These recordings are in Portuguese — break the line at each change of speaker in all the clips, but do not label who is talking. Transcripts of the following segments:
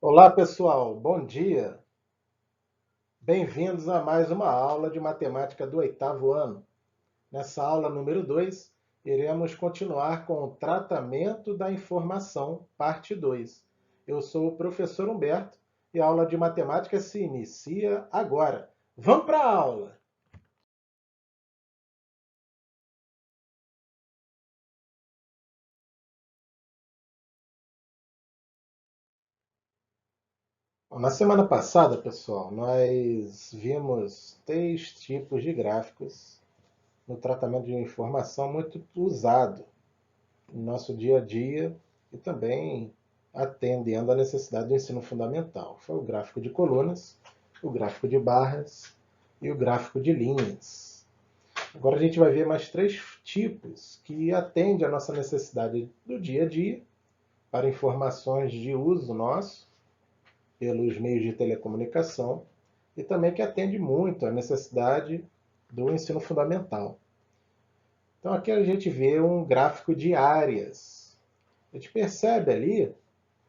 Olá, pessoal. Bom dia. Bem-vindos a mais uma aula de matemática do oitavo ano. Nessa aula número 2, iremos continuar com o tratamento da informação, parte 2. Eu sou o professor Humberto e a aula de matemática se inicia agora. Vamos para a aula! Bom, na semana passada, pessoal, nós vimos 3 tipos de gráficos no tratamento de informação muito usado no nosso dia a dia e também atendendo à necessidade do ensino fundamental. Foi o gráfico de colunas, o gráfico de barras e o gráfico de linhas. Agora a gente vai ver mais 3 tipos que atendem à nossa necessidade do dia a dia para informações de uso nosso pelos meios de telecomunicação e também que atende muito à necessidade do ensino fundamental. Então aqui a gente vê um gráfico de áreas. A gente percebe ali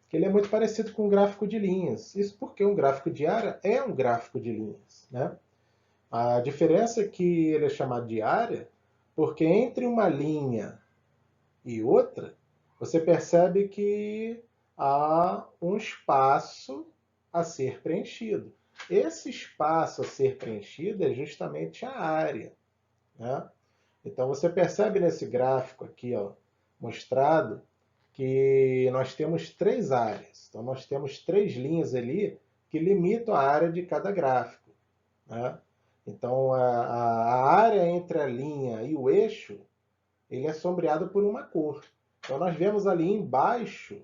que ele é muito parecido com um gráfico de linhas. Isso porque um gráfico de área é um gráfico de linhas, né? A diferença é que ele é chamado de área porque entre uma linha e outra, você percebe que há um espaço a ser preenchido. Esse espaço a ser preenchido é justamente a área, né? Então você percebe nesse gráfico aqui, ó, mostrado, que nós temos 3 áreas. Então nós temos 3 linhas ali que limitam a área de cada gráfico, né? Então a área entre a linha e o eixo, ele é sombreado por uma cor. Então nós vemos ali embaixo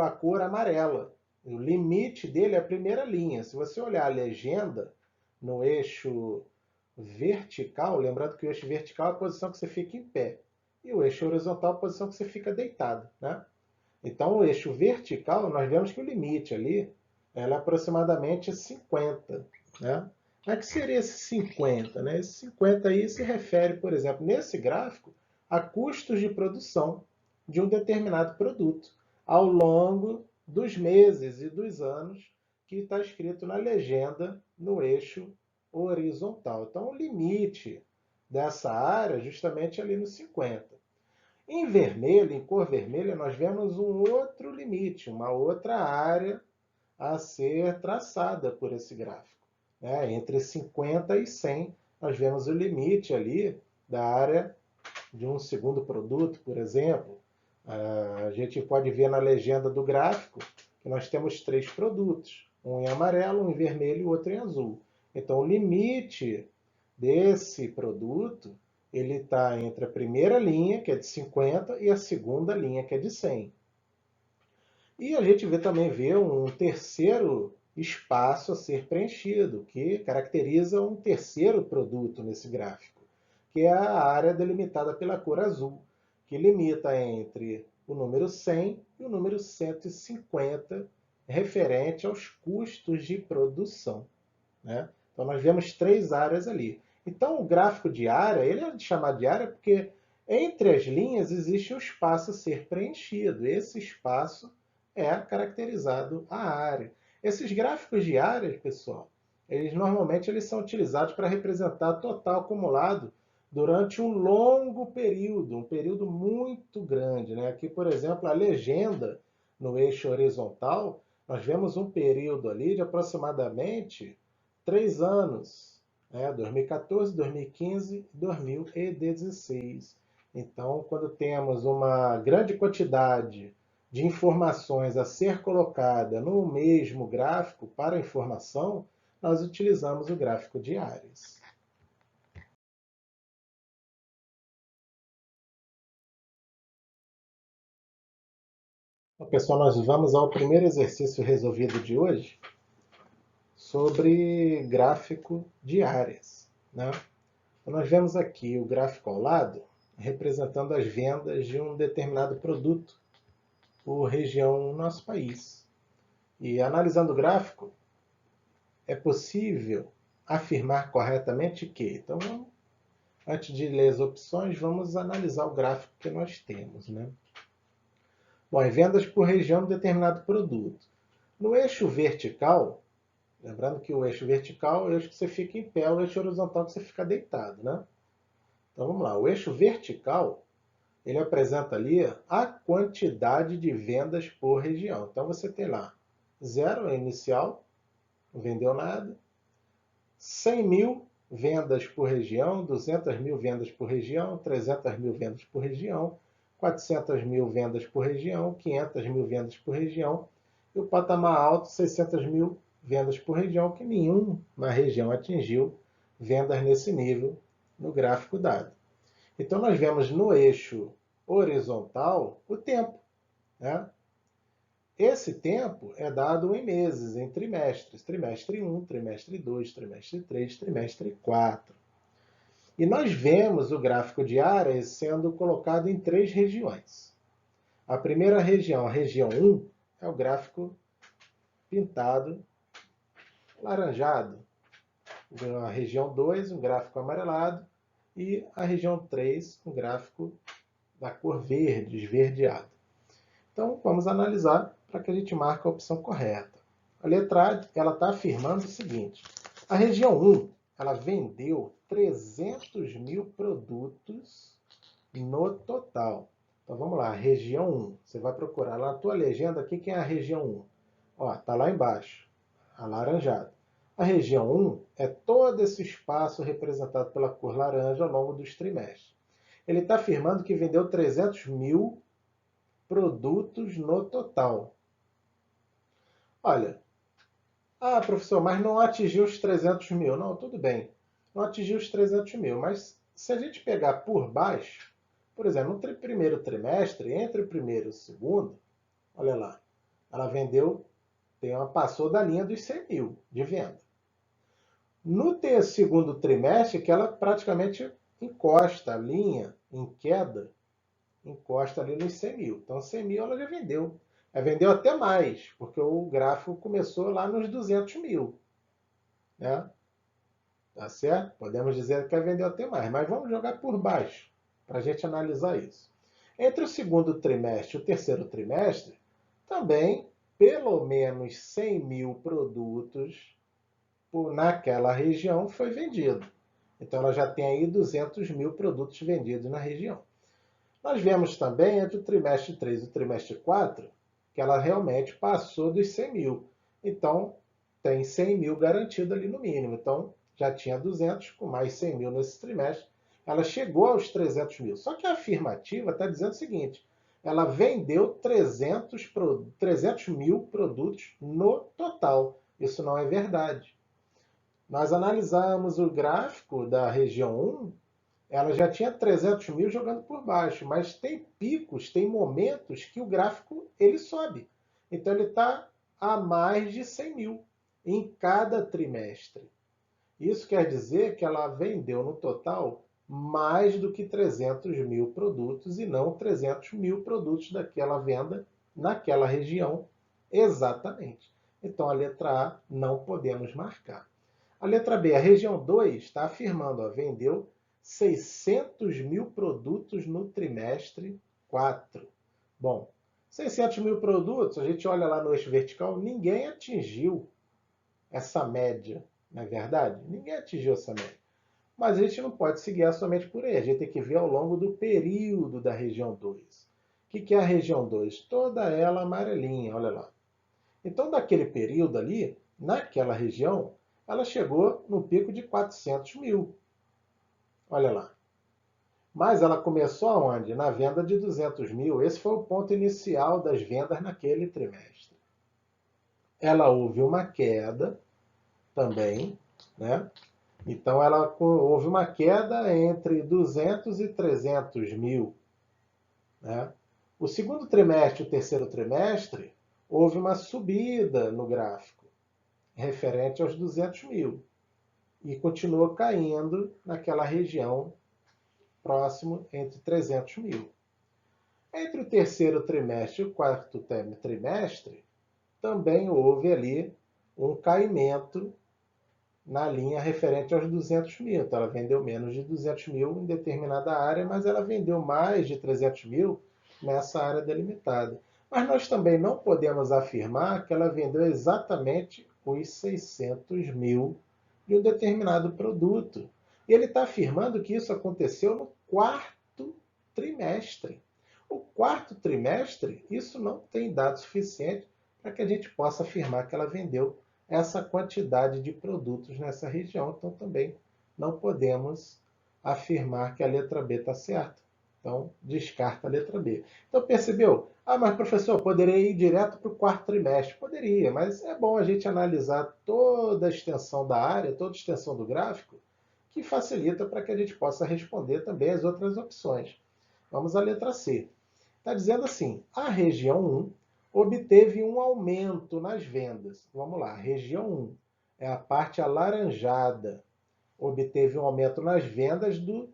a cor amarela. O limite dele é a primeira linha. Se você olhar a legenda no eixo vertical, lembrando que o eixo vertical é a posição que você fica em pé, e o eixo horizontal é a posição que você fica deitado, né? Então, o eixo vertical, nós vemos que o limite ali ela é aproximadamente 50, né? O que seria esse 50, né? Esse 50 aí se refere, por exemplo, nesse gráfico, a custos de produção de um determinado produto ao longo dos meses e dos anos que está escrito na legenda no eixo horizontal. Então, o limite dessa área é justamente ali no 50. Em vermelho, em cor vermelha, nós vemos um outro limite, uma outra área a ser traçada por esse gráfico, né? Entre 50 e 100, nós vemos o limite ali da área de um segundo produto, por exemplo. A gente pode ver na legenda do gráfico que nós temos 3 produtos, um em amarelo, um em vermelho e outro em azul. Então, o limite desse produto ele está entre a primeira linha, que é de 50, e a segunda linha, que é de 100. E a gente também vê um terceiro espaço a ser preenchido, que caracteriza um terceiro produto nesse gráfico, que é a área delimitada pela cor azul, que limita entre o número 100 e o número 150, referente aos custos de produção, né? Então nós vemos 3 áreas ali. Então o gráfico de área, ele é chamado de área porque entre as linhas existe um espaço a ser preenchido. Esse espaço é caracterizado a área. Esses gráficos de áreas, pessoal, eles são utilizados para representar total acumulado durante um longo período, um período muito grande, né? Aqui, por exemplo, a legenda no eixo horizontal, nós vemos um período ali de aproximadamente 3 anos, né? 2014, 2015 e 2016. Então, quando temos uma grande quantidade de informações a ser colocada no mesmo gráfico para informação, nós utilizamos o gráfico de áreas. Então, pessoal, nós vamos ao primeiro exercício resolvido de hoje sobre gráfico de áreas, né? Então, nós vemos aqui o gráfico ao lado representando as vendas de um determinado produto por região no nosso país. E analisando o gráfico, é possível afirmar corretamente que, então, antes de ler as opções, vamos analisar o gráfico que nós temos, né? Bom, e vendas por região de determinado produto. No eixo vertical, lembrando que o eixo vertical é o eixo que você fica em pé, o eixo horizontal que você fica deitado, né? Então vamos lá, o eixo vertical, ele apresenta ali a quantidade de vendas por região. Então você tem lá 0 é inicial, não vendeu nada, 100 mil vendas por região, 200 mil vendas por região, 300 mil vendas por região, 400 mil vendas por região, 500 mil vendas por região, e o patamar alto, 600 mil vendas por região, que nenhuma região atingiu vendas nesse nível no gráfico dado. Então, nós vemos no eixo horizontal o tempo, né? Esse tempo é dado em meses, em trimestres. Trimestre 1, trimestre 2, trimestre 3, trimestre 4. E nós vemos o gráfico de áreas sendo colocado em 3 regiões. A primeira região, a região 1, é o gráfico pintado laranjado. A região 2, um gráfico amarelado. E a região 3, um gráfico da cor verde, esverdeado. Então, vamos analisar para que a gente marque a opção correta. A letra A, ela está afirmando o seguinte. A região 1, ela vendeu 300 mil produtos no total. Então, vamos lá, região 1. Você vai procurar lá na tua legenda, o que é a região 1? Ó, está lá embaixo, alaranjado. A região 1 é todo esse espaço representado pela cor laranja ao longo dos trimestres. Ele está afirmando que vendeu 300 mil produtos no total. Olha, professor, mas não atingiu os 300 mil. Não, tudo bem, não atingiu os 300 mil, mas se a gente pegar por baixo, por exemplo, no primeiro trimestre, entre o primeiro e o segundo, olha lá, ela vendeu, passou da linha dos 100 mil de venda. No segundo trimestre, que ela praticamente encosta a linha em queda, encosta ali nos 100 mil. Então, 100 mil ela já vendeu. Ela vendeu até mais, porque o gráfico começou lá nos 200 mil. Né? Tá certo? Podemos dizer que ela vendeu até mais, mas vamos jogar por baixo, para a gente analisar isso. Entre o segundo trimestre e o terceiro trimestre, também pelo menos 100 mil produtos naquela região foi vendido. Então, ela já tem aí 200 mil produtos vendidos na região. Nós vemos também entre o trimestre 3 e o trimestre 4 que ela realmente passou dos 100 mil. Então, tem 100 mil garantido ali no mínimo. Então, já tinha 200, com mais 100 mil nesse trimestre. Ela chegou aos 300 mil. Só que a afirmativa está dizendo o seguinte, ela vendeu 300 mil produtos no total. Isso não é verdade. Nós analisamos o gráfico da região 1, ela já tinha 300 mil jogando por baixo, mas tem picos, tem momentos que o gráfico ele sobe. Então ele está a mais de 100 mil em cada trimestre. Isso quer dizer que ela vendeu no total mais do que 300 mil produtos e não 300 mil produtos daquela venda naquela região exatamente. Então a letra A não podemos marcar. A letra B, a região 2, está afirmando, vendeu 600 mil produtos no trimestre 4. Bom, 600 mil produtos, a gente olha lá no eixo vertical, ninguém atingiu essa média, não é verdade? Ninguém atingiu essa média. Mas a gente não pode se guiar somente por aí, a gente tem que ver ao longo do período da região 2. O que é a região 2? Toda ela amarelinha, olha lá. Então, daquele período ali, naquela região, ela chegou no pico de 400 mil. Olha lá. Mas ela começou aonde? Na venda de 200 mil. Esse foi o ponto inicial das vendas naquele trimestre. Ela houve uma queda também, né? Então, houve uma queda entre 200 e 300 mil. Né? O segundo trimestre e o terceiro trimestre, houve uma subida no gráfico, referente aos 200 mil. E continuou caindo naquela região próximo entre 300 mil. Entre o terceiro trimestre e o quarto trimestre, também houve ali um caimento na linha referente aos 200 mil. Então, ela vendeu menos de 200 mil em determinada área, mas ela vendeu mais de 300 mil nessa área delimitada. Mas nós também não podemos afirmar que ela vendeu exatamente os 600 mil de um determinado produto. E ele está afirmando que isso aconteceu no quarto trimestre. O quarto trimestre, isso não tem dado suficiente para que a gente possa afirmar que ela vendeu essa quantidade de produtos nessa região. Então, também não podemos afirmar que a letra B está certa. Então, descarta a letra B. Então, percebeu? Ah, mas professor, poderia ir direto para o quarto trimestre? Poderia, mas é bom a gente analisar toda a extensão da área, toda a extensão do gráfico, que facilita para que a gente possa responder também as outras opções. Vamos à letra C. Está dizendo assim, a região 1 obteve um aumento nas vendas. Vamos lá, região 1 é a parte alaranjada. Obteve um aumento nas vendas do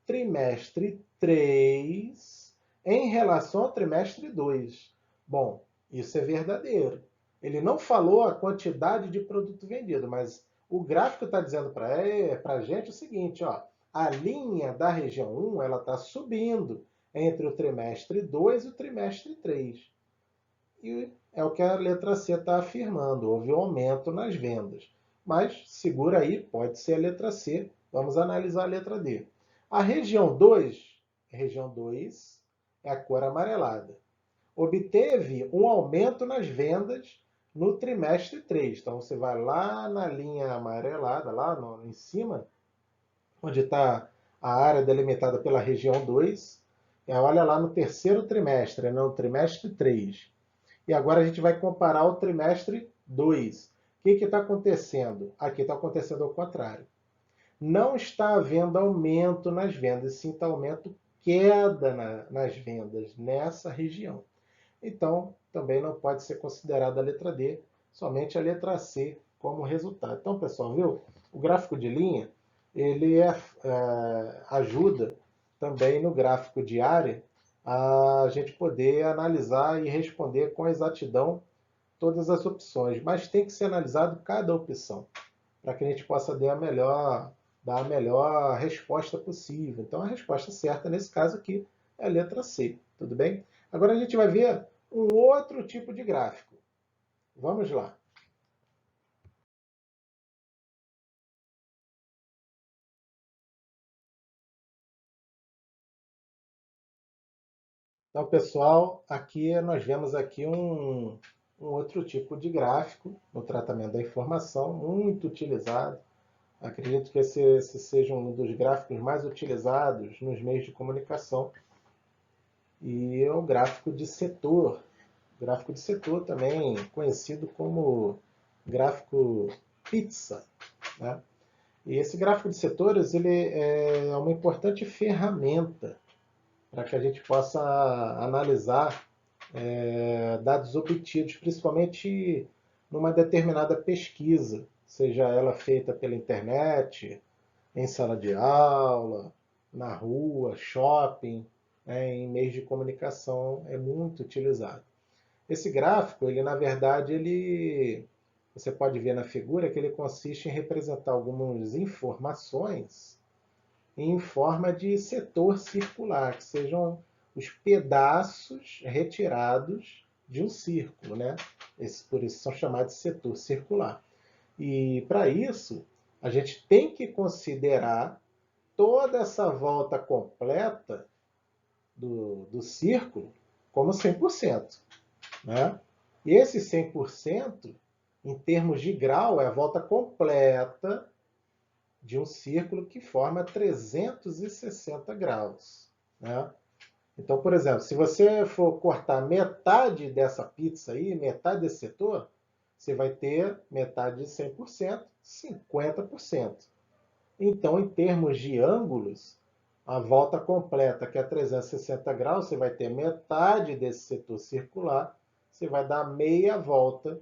trimestre 3 em relação ao trimestre 2. Bom, isso é verdadeiro. Ele não falou a quantidade de produto vendido, mas o gráfico está dizendo para a gente o seguinte, ó, a linha da região 1 ela está subindo entre o trimestre 2 e o trimestre 3. E é o que a letra C está afirmando, houve um aumento nas vendas. Mas segura aí, pode ser a letra C. Vamos analisar a letra D. A região 2 é a cor amarelada. Obteve um aumento nas vendas no trimestre 3. Então você vai lá na linha amarelada, lá no, em cima, onde está a área delimitada pela região 2. Olha lá no terceiro trimestre, no trimestre 3. E agora a gente vai comparar o trimestre 2. O que está acontecendo? Aqui está acontecendo ao contrário. Não está havendo aumento nas vendas, sim está aumento queda nas vendas nessa região. Então, também não pode ser considerada a letra D, somente a letra C como resultado. Então, pessoal, viu? O gráfico de linha, ele ajuda também no gráfico de área a gente poder analisar e responder com exatidão todas as opções, mas tem que ser analisado cada opção, para que a gente possa dar a melhor resposta possível. Então, a resposta certa, nesse caso aqui, é a letra C, tudo bem? Agora a gente vai ver um outro tipo de gráfico. Vamos lá. Então, pessoal, aqui nós vemos aqui um outro tipo de gráfico no tratamento da informação, muito utilizado. Acredito que esse seja um dos gráficos mais utilizados nos meios de comunicação. E é o gráfico de setor. Gráfico de setor também conhecido como gráfico pizza, né? E esse gráfico de setores ele é uma importante ferramenta para que a gente possa analisar dados obtidos, principalmente numa determinada pesquisa, seja ela feita pela internet, em sala de aula, na rua, shopping, né, em meios de comunicação, é muito utilizado. Esse gráfico, ele na verdade, você pode ver na figura que ele consiste em representar algumas informações em forma de setor circular, que sejam os pedaços retirados de um círculo, né? Por isso são chamados de setor circular. E para isso, a gente tem que considerar toda essa volta completa do círculo como 100%. Né? E esse 100%, em termos de grau, é a volta completa de um círculo que forma 360 graus. Né? Então, por exemplo, se você for cortar metade dessa pizza aí, metade desse setor, você vai ter metade de 100%, 50%. Então, em termos de ângulos, a volta completa, que é 360 graus, você vai ter metade desse setor circular, você vai dar meia volta,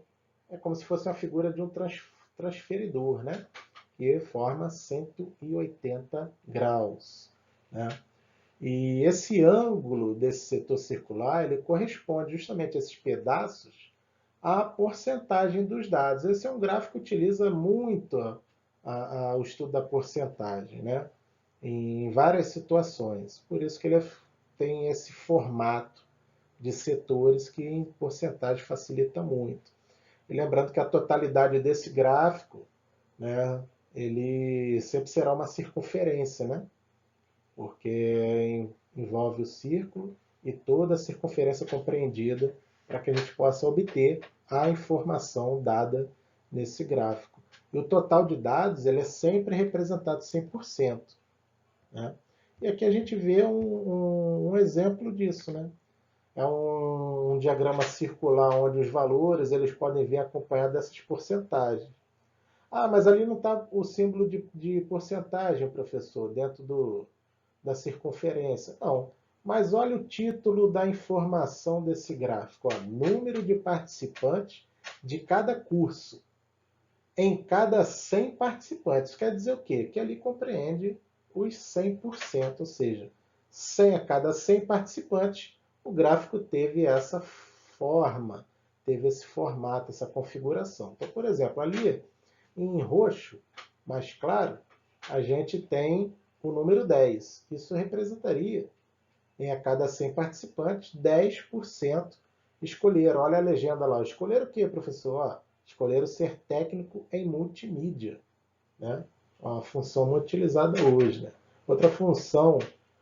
é como se fosse uma figura de um transferidor, né? Que forma 180 graus. Né? E esse ângulo desse setor circular, ele corresponde justamente a esses pedaços à porcentagem dos dados. Esse é um gráfico que utiliza muito o estudo da porcentagem, né? Em várias situações. Por isso que ele tem esse formato de setores, que em porcentagem facilita muito. E lembrando que a totalidade desse gráfico, né, ele sempre será uma circunferência, né? Porque envolve o círculo e toda a circunferência compreendida para que a gente possa obter a informação dada nesse gráfico. E o total de dados ele é sempre representado 100%. Né? E aqui a gente vê um exemplo disso. Né? É um diagrama circular onde os valores eles podem vir acompanhados dessas porcentagens. Ah, mas ali não está o símbolo de porcentagem, professor, dentro da circunferência. Não. Mas olha o título da informação desse gráfico. Ó, número de participantes de cada curso em cada 100 participantes. Quer dizer o quê? Que ali compreende os 100%, ou seja, 100 a cada 100 participantes, o gráfico teve essa forma, teve esse formato, essa configuração. Então, por exemplo, ali em roxo, mais claro, a gente tem o número 10. Isso representaria, em a cada 100 participantes, 10% escolheram. Olha a legenda lá. Escolheram o quê, professor? Escolheram ser técnico em multimídia. Né? Uma função muito utilizada hoje. Né? Outra função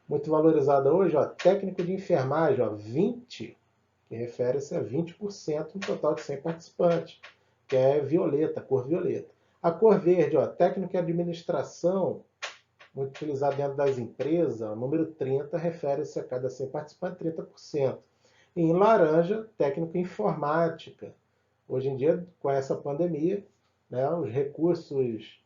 muito valorizada hoje, técnico de enfermagem, 20, que refere-se a 20% no total de 100 participantes, que é violeta, cor violeta. A cor verde, técnico em administração, muito utilizado dentro das empresas, o número 30 refere-se a cada 100 participantes, 30%. E em laranja, técnico em informática. Hoje em dia, com essa pandemia, né, os recursos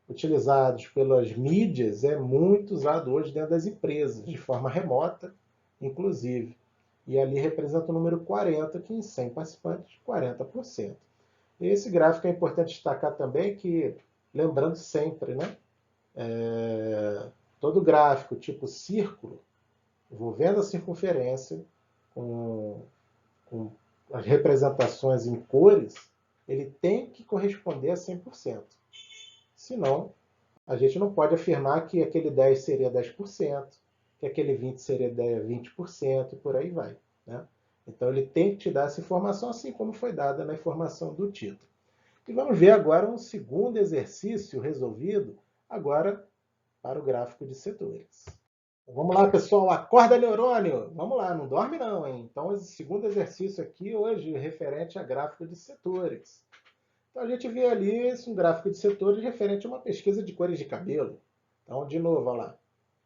utilizados pelas mídias é muito usado hoje dentro das empresas, de forma remota, inclusive. E ali representa o número 40, que em 100 participantes, 40%. E esse gráfico é importante destacar também que, lembrando sempre, né, todo gráfico tipo círculo, envolvendo a circunferência, com as representações em cores, ele tem que corresponder a 100%. Senão, a gente não pode afirmar que aquele 10 seria 10%, que aquele 20 seria 20%, e por aí vai. Né? Então, ele tem que te dar essa informação, assim como foi dada na informação do título. E vamos ver agora um segundo exercício resolvido, agora para o gráfico de setores. Vamos lá, pessoal, acorda neurônio! Vamos lá, não dorme não, hein? Então, esse segundo exercício aqui hoje referente a gráfico de setores. Então, a gente vê ali um gráfico de setores referente a uma pesquisa de cores de cabelo. Então, de novo, olha lá,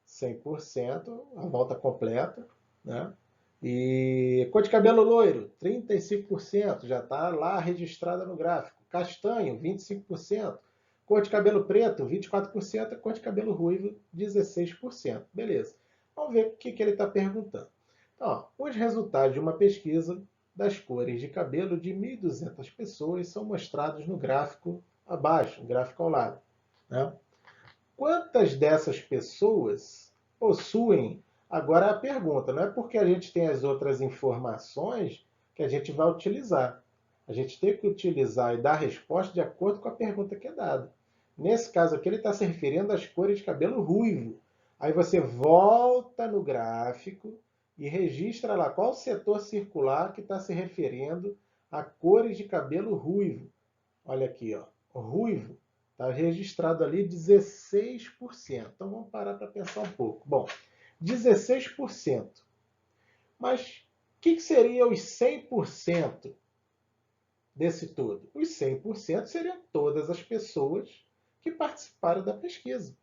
100%, a volta completa, né? E cor de cabelo loiro, 35%, já está lá registrada no gráfico. Castanho, 25%. Cor de cabelo preto, 24%. Cor de cabelo ruivo, 16%. Beleza. Vamos ver o que ele está perguntando. Então, os resultados de uma pesquisa das cores de cabelo de 1.200 pessoas são mostrados no gráfico abaixo, no gráfico ao lado. Né? Quantas dessas pessoas possuem... Agora a pergunta, não é porque a gente tem as outras informações que a gente vai utilizar. A gente tem que utilizar e dar a resposta de acordo com a pergunta que é dada. Nesse caso aqui, ele está se referindo às cores de cabelo ruivo. Aí você volta no gráfico e registra lá qual o setor circular que está se referindo a cores de cabelo ruivo. Olha aqui, ruivo. Está registrado ali 16%. Então vamos parar para pensar um pouco. Bom, 16%. Mas o que seria os 100% desse todo? Os 100% seriam todas as pessoas que participaram da pesquisa.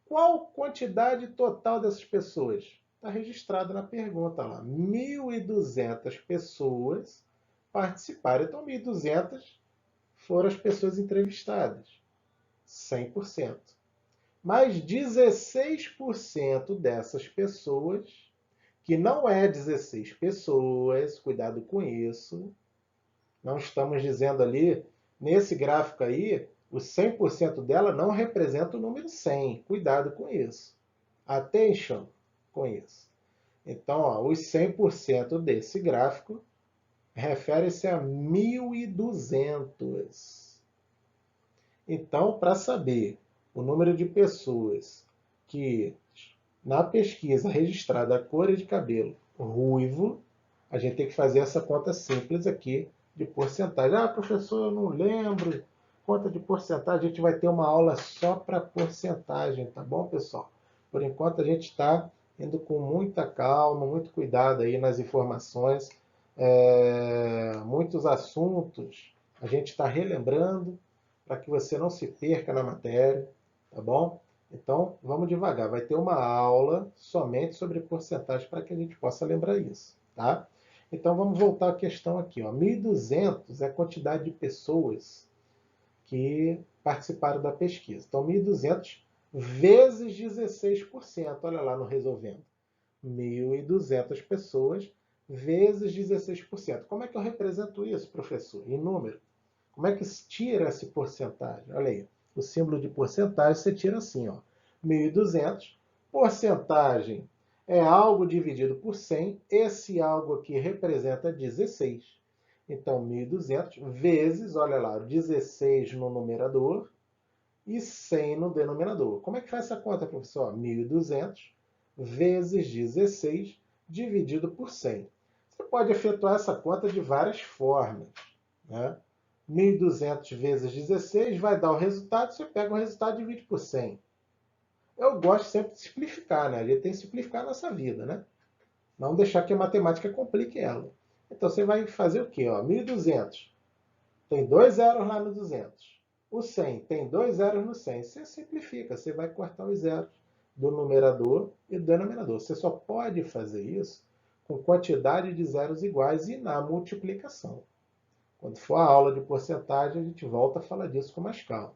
Qual quantidade total dessas pessoas? Está registrado na pergunta lá. 1.200 pessoas participaram. Então, 1.200 foram as pessoas entrevistadas. 100%. Mas 16% dessas pessoas, que não é 16 pessoas, cuidado com isso, não estamos dizendo ali, nesse gráfico aí, o 100% dela não representa o número 100. Cuidado com isso. Attention com isso. Então, os 100% desse gráfico refere-se a 1.200. Então, para saber o número de pessoas que Na pesquisa registrada a cor de cabelo ruivo, a gente tem que fazer essa conta simples aqui de porcentagem. Ah, professor, eu não lembro. Conta de porcentagem, a gente vai ter uma aula só para porcentagem, tá bom, pessoal? Por enquanto a gente está indo com muita calma, muito cuidado aí nas informações. Muitos assuntos a gente está relembrando para que você não se perca na matéria, tá bom? Então, vamos devagar. Vai ter uma aula somente sobre porcentagem para que a gente possa lembrar isso, tá? Então, vamos voltar à questão aqui. Ó. 1.200 é a quantidade de pessoas que participaram da pesquisa. Então, 1.200 vezes 16%. Olha lá no resolvendo. 1.200 pessoas vezes 16%. Como é que eu represento isso, professor? Em número. Como é que se tira essa porcentagem? Olha aí, o símbolo de porcentagem você tira assim, ó. 1.200, porcentagem é algo dividido por 100, esse algo aqui representa 16. Então, 1.200 vezes, olha lá, 16 no numerador e 100 no denominador. Como é que faz essa conta, professor? 1.200 vezes 16 dividido por 100. Você pode efetuar essa conta de várias formas, né? 1.200 vezes 16 vai dar o resultado, você pega o resultado e divide por 100. Eu gosto sempre de simplificar, né? A gente tem que simplificar a nossa vida, né? Não deixar que a matemática complique ela. Então você vai fazer o quê? 1.200 tem 2 zeros lá no 200. O 100 tem 2 zeros no 100. Você simplifica, você vai cortar os zeros do numerador e do denominador. Você só pode fazer isso com quantidade de zeros iguais e na multiplicação. Quando for a aula de porcentagem, a gente volta a falar disso com mais calma.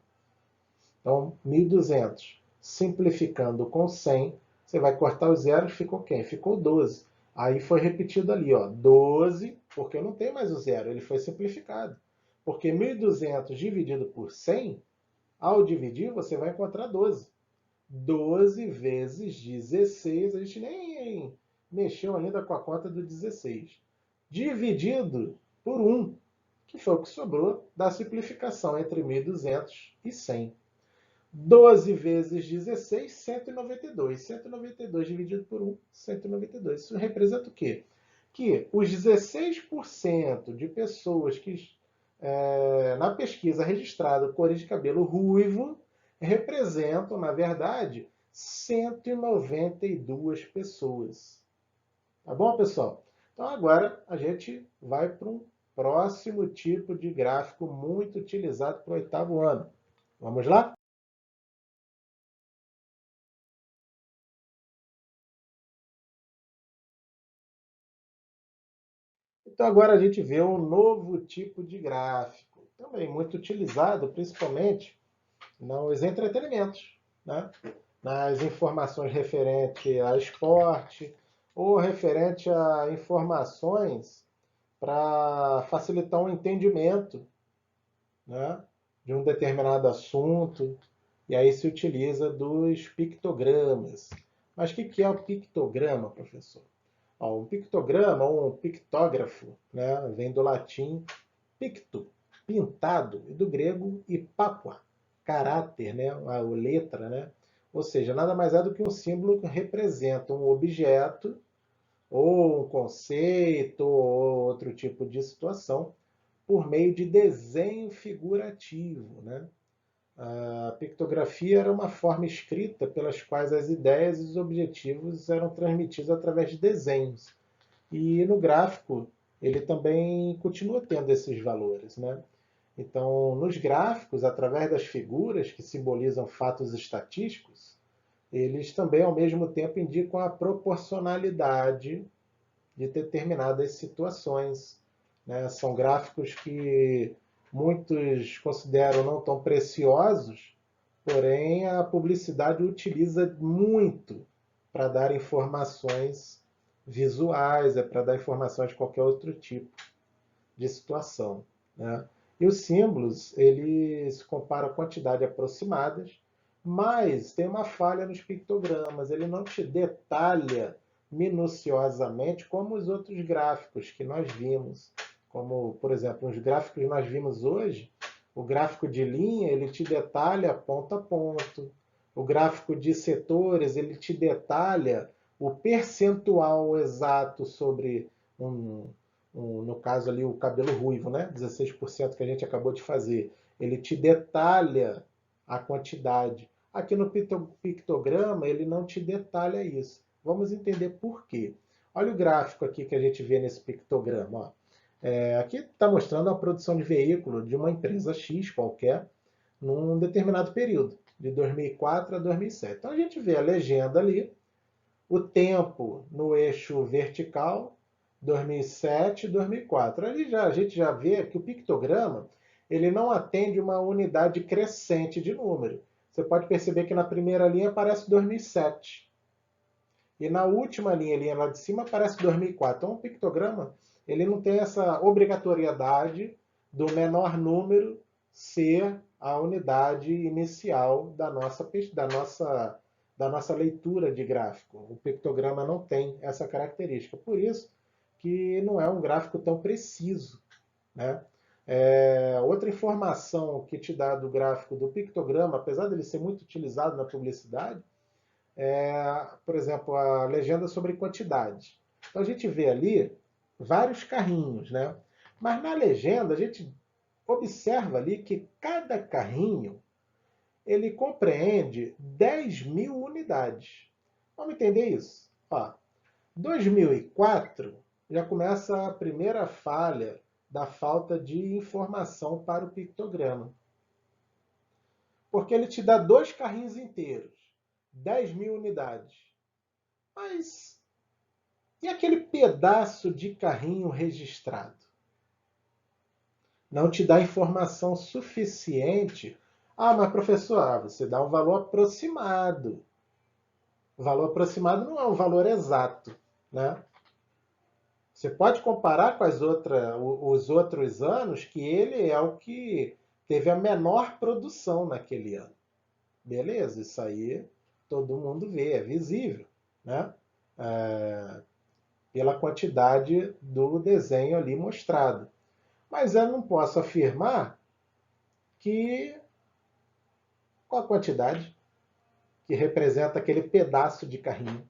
Então, 1.200 simplificando com 100, você vai cortar os zeros, ficou quem? Ficou 12. Aí foi repetido ali, ó, 12, porque não tem mais o zero, ele foi simplificado. Porque 1.200 dividido por 100, ao dividir, você vai encontrar 12. 12 vezes 16, a gente nem mexeu ainda com a conta do 16. Dividido por 1, que foi o que sobrou da simplificação entre 1.200 e 100. 12 vezes 16, 192. 192 dividido por 1, 192. Isso representa o quê? Que os 16% de pessoas que na pesquisa registrada cores de cabelo ruivo representam, na verdade, 192 pessoas. Tá bom, pessoal? Então agora a gente vai para um próximo tipo de gráfico muito utilizado para o 8º ano. Vamos lá? Então agora a gente vê um novo tipo de gráfico, também muito utilizado, principalmente nos entretenimentos, né? Nas informações referente a esporte ou referente a informações para facilitar o entendimento, né, de um determinado assunto, e aí se utiliza dos pictogramas. Mas o que é o pictograma, professor? Ó, um pictograma, ou um pictógrafo, né, vem do latim picto, pintado, e do grego ipapua, caráter, né, a letra, né? Ou seja, nada mais é do que um símbolo que representa um objeto, ou um conceito, ou outro tipo de situação, por meio de desenho figurativo, né? A pictografia era uma forma escrita pelas quais as ideias e os objetivos eram transmitidos através de desenhos. E no gráfico, ele também continua tendo esses valores, né? Então, nos gráficos, através das figuras que simbolizam fatos estatísticos, eles também, ao mesmo tempo, indicam a proporcionalidade de determinadas situações, né? São gráficos que muitos consideram não tão preciosos, porém a publicidade utiliza muito para dar informações visuais, para dar informações de qualquer outro tipo de situação, né? E os símbolos, eles comparam a quantidade aproximadas, mas tem uma falha nos pictogramas, ele não te detalha minuciosamente como os outros gráficos que nós vimos. Como, por exemplo, os gráficos que nós vimos hoje, o gráfico de linha, ele te detalha ponto a ponto. O gráfico de setores, ele te detalha o percentual exato sobre, no caso ali, o cabelo ruivo, né? 16% que a gente acabou de fazer. Ele te detalha a quantidade. Aqui no pictograma, ele não te detalha isso. Vamos entender por quê. Olha o gráfico aqui que a gente vê nesse pictograma. Ó. Aqui está mostrando a produção de veículo de uma empresa X qualquer, num determinado período, de 2004 a 2007. Então a gente vê a legenda ali, o tempo no eixo vertical, 2007 e 2004. Ali a gente já vê que o pictograma ele não atende uma unidade crescente de número. Você pode perceber que na primeira linha aparece 2007. E na última linha lá de cima, aparece 2004. Então o pictograma ele não tem essa obrigatoriedade do menor número ser a unidade inicial da nossa leitura de gráfico. O pictograma não tem essa característica. Por isso que não é um gráfico tão preciso, né? Outra informação que te dá do gráfico do pictograma, apesar dele ser muito utilizado na publicidade, por exemplo, a legenda sobre quantidade. Então a gente vê ali vários carrinhos, né? Mas na legenda a gente observa ali que cada carrinho ele compreende 10.000 unidades. Vamos entender isso? Ó, 2004 já começa a primeira falha da falta de informação para o pictograma. Porque ele te dá 2 carrinhos inteiros, 10.000 unidades. Mas e aquele pedaço de carrinho registrado? Não te dá informação suficiente. Ah, mas professor, você dá um valor aproximado. O valor aproximado não é um valor exato, né? Você pode comparar com os outros anos que ele é o que teve a menor produção naquele ano. Beleza, isso aí todo mundo vê, é visível, né? Pela quantidade do desenho ali mostrado. Mas eu não posso afirmar que qual a quantidade que representa aquele pedaço de carrinho.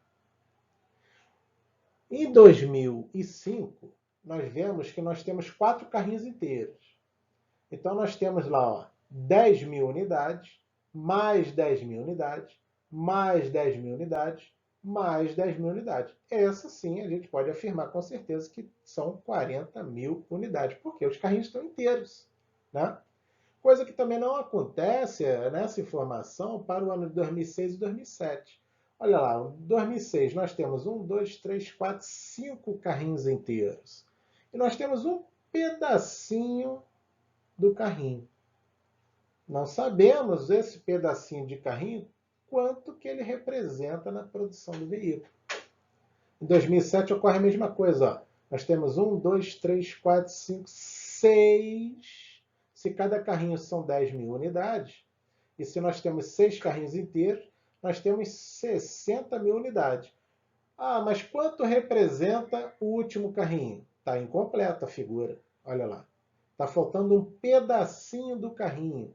Em 2005, nós vemos que nós temos 4 carrinhos inteiros. Então, nós temos lá ó, 10.000 unidades, mais 10.000 unidades, mais 10.000 unidades, mais 10.000 unidades. Essa sim, a gente pode afirmar com certeza que são 40.000 unidades, porque os carrinhos estão inteiros, né? Coisa que também não acontece nessa informação para o ano de 2006 e 2007. Olha lá, em 2006 nós temos 1, 2, 3, 4, 5 carrinhos inteiros. E nós temos um pedacinho do carrinho. Não sabemos esse pedacinho de carrinho quanto que ele representa na produção do veículo. Em 2007 ocorre a mesma coisa. Ó. Nós temos 1, 2, 3, 4, 5, 6. Se cada carrinho são 10.000 unidades, e se nós temos 6 carrinhos inteiros, nós temos 60.000 unidades. Ah, mas quanto representa o último carrinho? Está incompleta a figura. Olha lá. Está faltando um pedacinho do carrinho.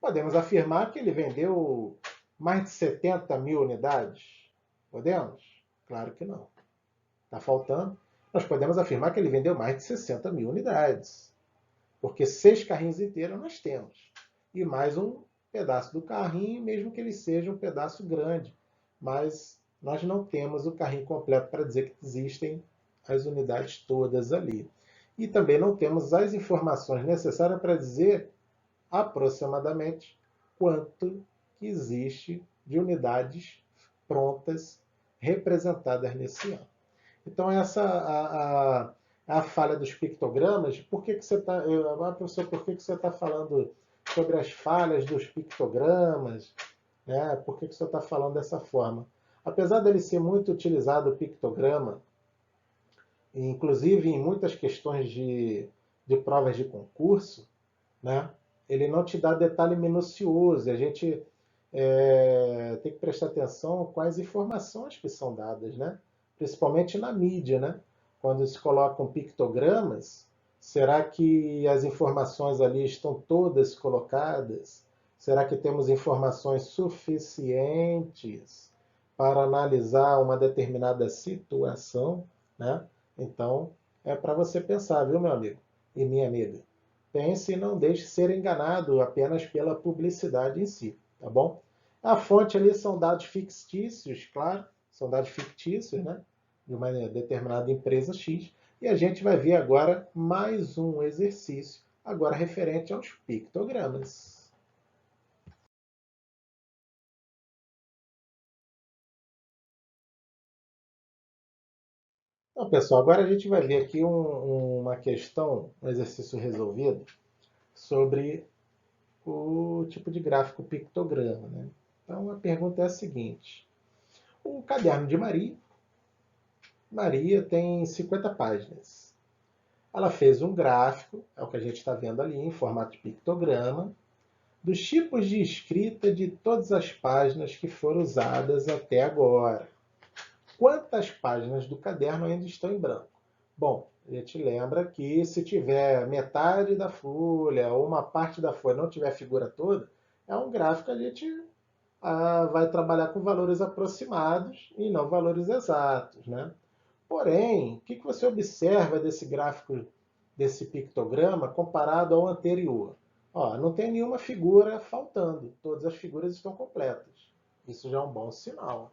Podemos afirmar que ele vendeu mais de 70.000 unidades? Podemos? Claro que não. Está faltando. Nós podemos afirmar que ele vendeu mais de 60.000 unidades. Porque 6 carrinhos inteiros nós temos. E mais um pedaço do carrinho, mesmo que ele seja um pedaço grande. Mas nós não temos o carrinho completo para dizer que existem as unidades todas ali. E também não temos as informações necessárias para dizer aproximadamente quanto que existe de unidades prontas representadas nesse ano. Então essa a falha dos pictogramas. Por que você está, professor, por que você está falando sobre as falhas dos pictogramas? Né? Por que você está falando dessa forma? Apesar dele ser muito utilizado o pictograma, inclusive em muitas questões de provas de concurso, né? Ele não te dá detalhe minucioso. A gente tem que prestar atenção com as informações que são dadas, né? Principalmente na mídia, né? Quando se colocam pictogramas, será que as informações ali estão todas colocadas? Será que temos informações suficientes para analisar uma determinada situação, né? Então, é para você pensar, viu, meu amigo e minha amiga? Pense e não deixe ser enganado apenas pela publicidade em si, tá bom? A fonte ali são dados fictícios, claro, são dados fictícios, né? De uma determinada empresa X. E a gente vai ver agora mais um exercício, agora referente aos pictogramas. Então, pessoal, agora a gente vai ver aqui uma questão, um exercício resolvido sobre o tipo de gráfico pictograma, né? Então, a pergunta é a seguinte. O caderno de Maria tem 50 páginas. Ela fez um gráfico, é o que a gente está vendo ali, em formato de pictograma, dos tipos de escrita de todas as páginas que foram usadas até agora. Quantas páginas do caderno ainda estão em branco? Bom, a gente lembra que se tiver metade da folha ou uma parte da folha não tiver a figura toda, é um gráfico que a gente vai trabalhar com valores aproximados e não valores exatos, né? Porém, o que você observa desse gráfico, desse pictograma, comparado ao anterior? Ó, não tem nenhuma figura faltando, todas as figuras estão completas. Isso já é um bom sinal,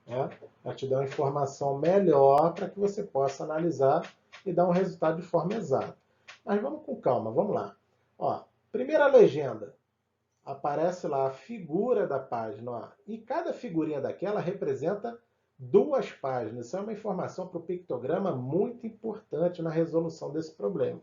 né? Vai te dar uma informação melhor para que você possa analisar e dar um resultado de forma exata. Mas vamos com calma, vamos lá. Ó, primeira legenda, aparece lá a figura da página, ó, e cada figurinha daquela representa duas páginas. Isso é uma informação para o pictograma muito importante na resolução desse problema.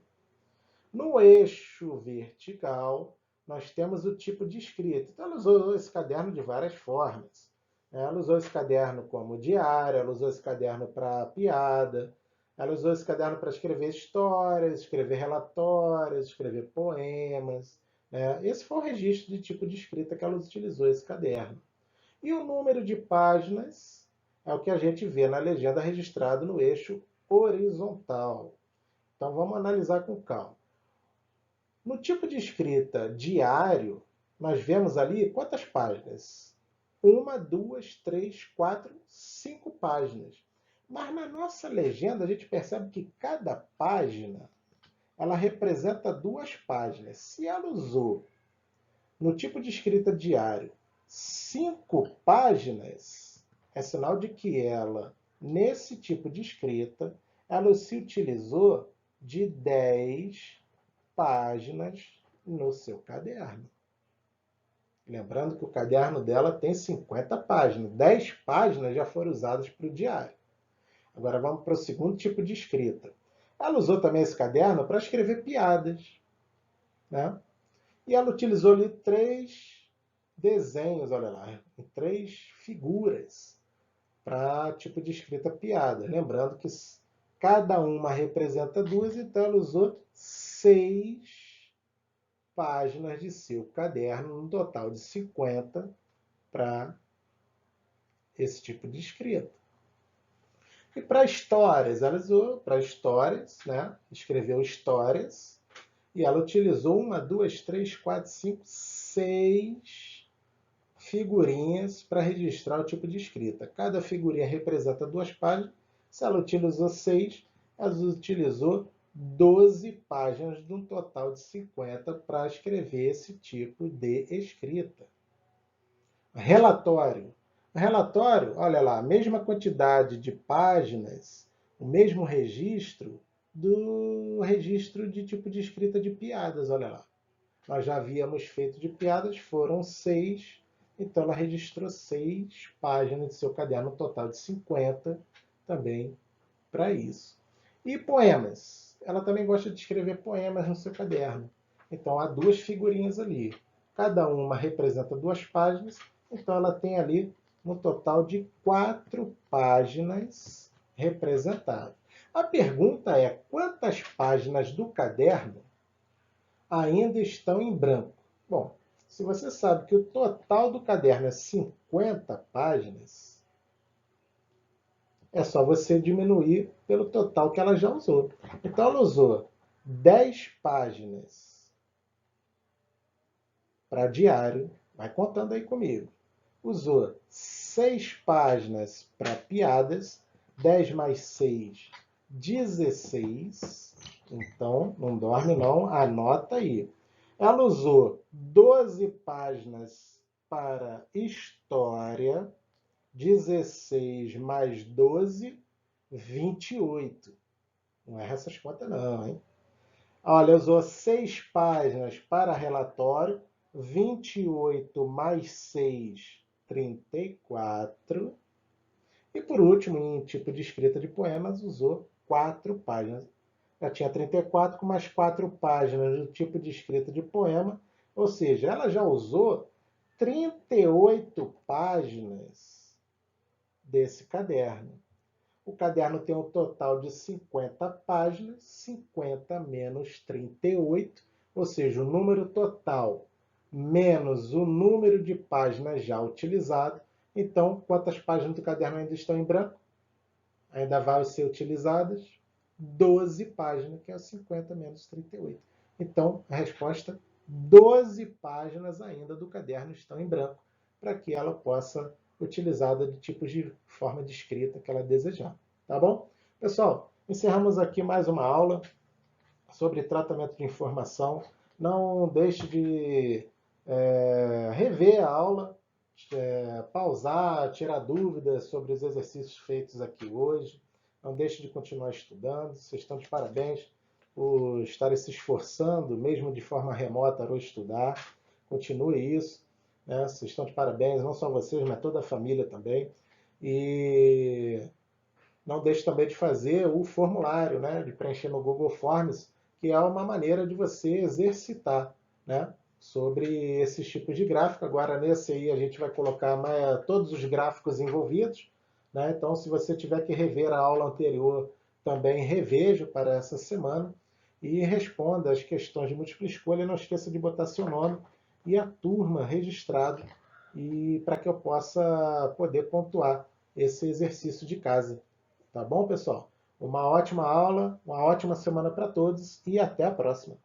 No eixo vertical, nós temos o tipo de escrita. Então, ela usou esse caderno de várias formas. Ela usou esse caderno como diário, ela usou esse caderno para piada, ela usou esse caderno para escrever histórias, escrever relatórios, escrever poemas. Esse foi o registro de tipo de escrita que ela utilizou, esse caderno. E o número de páginas é o que a gente vê na legenda registrado no eixo horizontal. Então vamos analisar com calma. No tipo de escrita diário, nós vemos ali quantas páginas? Uma, duas, três, quatro, cinco páginas. Mas na nossa legenda a gente percebe que cada página ela representa duas páginas. Se ela usou no tipo de escrita diário 5 páginas, é sinal de que ela, nesse tipo de escrita, ela se utilizou de 10 páginas no seu caderno. Lembrando que o caderno dela tem 50 páginas. 10 páginas já foram usadas para o diário. Agora vamos para o segundo tipo de escrita. Ela usou também esse caderno para escrever piadas, né? E ela utilizou ali 3 desenhos, olha lá, 3 figuras para tipo de escrita piada. Lembrando que cada uma representa duas, então ela usou 6 páginas de seu caderno, um total de 50 para esse tipo de escrita. E para histórias, ela usou para histórias, né? Escreveu histórias, e ela utilizou uma, duas, três, quatro, cinco, 6 figurinhas para registrar o tipo de escrita. Cada figurinha representa 2 páginas. Se ela utilizou 6, ela utilizou 12 páginas de um total de 50 para escrever esse tipo de escrita. Relatório. Relatório, olha lá, a mesma quantidade de páginas, o mesmo registro do registro de tipo de escrita de piadas, olha lá. Nós já havíamos feito de piadas, foram 6, então ela registrou 6 páginas de seu caderno, um total de 50 também para isso. E poemas. Ela também gosta de escrever poemas no seu caderno. Então há 2 figurinhas ali. Cada uma representa 2 páginas, então ela tem ali um total de 4 páginas representadas. A pergunta é: quantas páginas do caderno ainda estão em branco? Bom, se você sabe que o total do caderno é 50 páginas, é só você diminuir pelo total que ela já usou. Então, ela usou 10 páginas para diário, vai contando aí comigo. Usou 6 páginas para piadas, 10 mais 6, 16. Então, não dorme não, anota aí. Ela usou 12 páginas para história, 16 mais 12, 28. Não erra essas contas não, hein? Olha, usou 6 páginas para relatório, 28 mais 6, 34. E por último, em tipo de escrita de poemas, usou 4 páginas. Já tinha 34 com mais 4 páginas do tipo de escrita de poema, ou seja, ela já usou 38 páginas desse caderno. O caderno tem um total de 50 páginas, 50 menos 38, ou seja, o número total menos o número de páginas já utilizado. Então, quantas páginas do caderno ainda estão em branco? Ainda vão ser utilizadas 12 páginas, que é 50 menos 38. Então, a resposta, 12 páginas ainda do caderno estão em branco, para que ela possa utilizada de tipos de forma de escrita que ela desejar. Tá bom? Pessoal, encerramos aqui mais uma aula sobre tratamento de informação. Não deixe de rever a aula, pausar, tirar dúvidas sobre os exercícios feitos aqui hoje. Não deixe de continuar estudando. Vocês estão de parabéns por estarem se esforçando, mesmo de forma remota, para estudar. Continue isso. Né? Vocês estão de parabéns, não só vocês, mas toda a família também. E não deixe também de fazer o formulário, né? De preencher no Google Forms, que é uma maneira de você exercitar, né? Sobre esses tipos de gráfico. Agora, nesse aí, a gente vai colocar todos os gráficos envolvidos. Né? Então, se você tiver que rever a aula anterior, também reveja para essa semana e responda as questões de múltipla escolha. Não esqueça de botar seu nome e a turma registrado, e para que eu possa poder pontuar esse exercício de casa. Tá bom, pessoal? Uma ótima aula, uma ótima semana para todos e até a próxima.